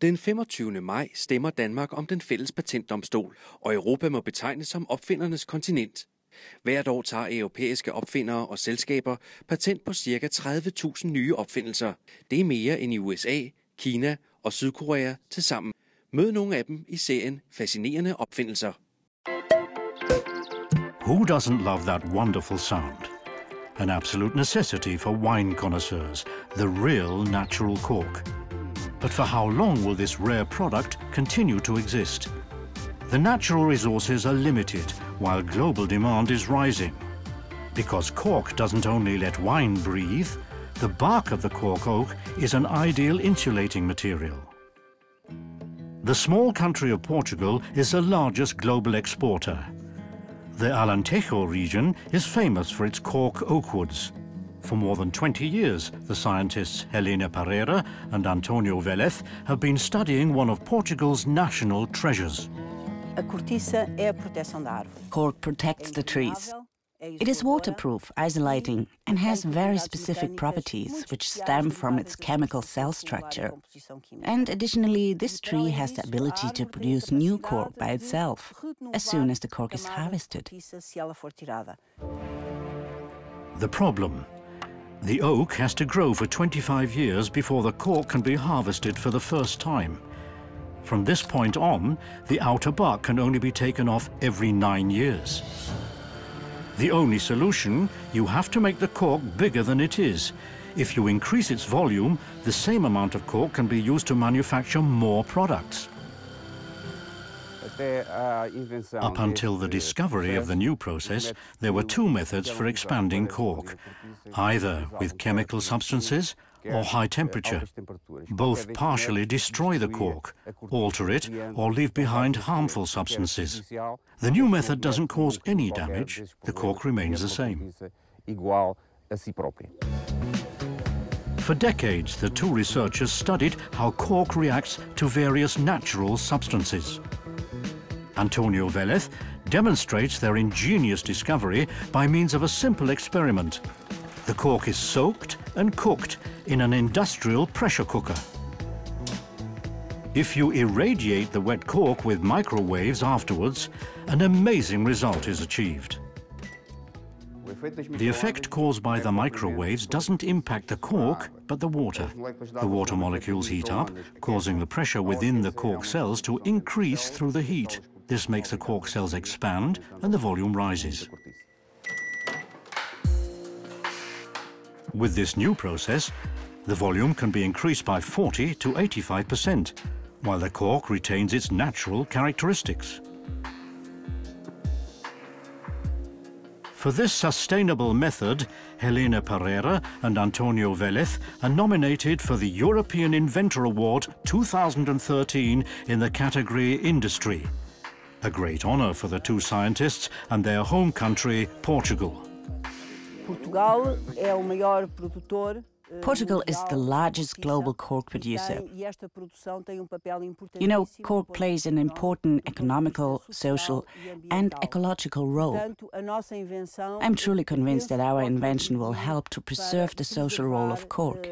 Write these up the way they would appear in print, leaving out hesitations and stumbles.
Den 25. maj stemmer Danmark om den fælles patentdomstol, og Europa må betegnes som opfindernes kontinent. Hvert år tager europæiske opfindere og selskaber patent på ca. 30.000 nye opfindelser. Det er mere end i USA, Kina og Sydkorea tilsammen. Mød nogle af dem i serien Fascinerende opfindelser. Who doesn't love that wonderful sound? An absolute necessity for wine connoisseurs, the real natural cork. But for how long will this rare product continue to exist? The natural resources are limited, while global demand is rising. Because cork doesn't only let wine breathe, the bark of the cork oak is an ideal insulating material. The small country of Portugal is the largest global exporter. The Alentejo region is famous for its cork oak woods. For more than 20 years, the scientists Helena Pereira and Antonio Velez have been studying one of Portugal's national treasures. Cork protects the trees. It is waterproof, isolating, and has very specific properties which stem from its chemical cell structure. And additionally, this tree has the ability to produce new cork by itself, as soon as the cork is harvested. The problem: the oak has to grow for 25 years before the cork can be harvested for the first time. From this point on, the outer bark can only be taken off every 9 years. The only solution: you have to make the cork bigger than it is. If you increase its volume, the same amount of cork can be used to manufacture more products. Up until the discovery of the new process, there were two methods for expanding cork, either with chemical substances or high temperature. Both partially destroy the cork, alter it, or leave behind harmful substances. The new method doesn't cause any damage. The cork remains the same. For decades, the two researchers studied how cork reacts to various natural substances. Antonio Velez demonstrates their ingenious discovery by means of a simple experiment. The cork is soaked and cooked in an industrial pressure cooker. If you irradiate the wet cork with microwaves afterwards, an amazing result is achieved. The effect caused by the microwaves doesn't impact the cork, but the water. The water molecules heat up, causing the pressure within the cork cells to increase through the heat. This makes the cork cells expand and the volume rises. With this new process, the volume can be increased by 40 to 85%, while the cork retains its natural characteristics. For this sustainable method, Helena Pereira and Antonio Velez are nominated for the European Inventor Award 2013 in the category Industry. A great honor for the two scientists and their home country, Portugal. Portugal is the largest global cork producer. You know, cork plays an important economical, social, and ecological role. I'm truly convinced that our invention will help to preserve the social role of cork.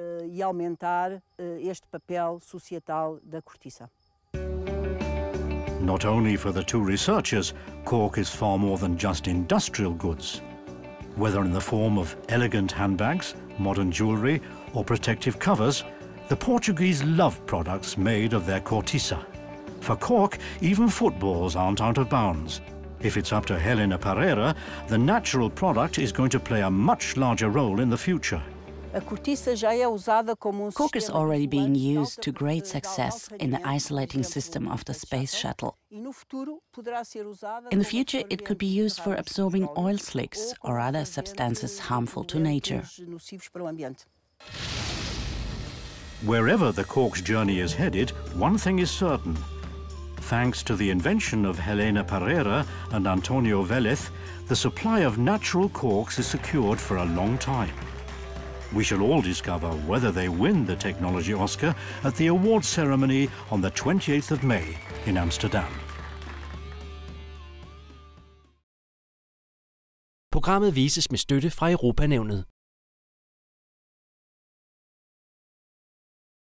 Not only for the two researchers, cork is far more than just industrial goods. Whether in the form of elegant handbags, modern jewelry, or protective covers, the Portuguese love products made of their cortiça. For cork, even footballs aren't out of bounds. If it's up to Helena Pereira, the natural product is going to play a much larger role in the future. Cork is already being used to great success in the isolating system of the space shuttle. In the future, it could be used for absorbing oil slicks or other substances harmful to nature. Wherever the cork's journey is headed, one thing is certain. Thanks to the invention of Helena Pereira and Antonio Velez, the supply of natural corks is secured for a long time. We shall all discover whether they win the Technology Oscar at the awards ceremony on the 28th of May in Amsterdam. Programmet vises med støtte fra Europanævnet.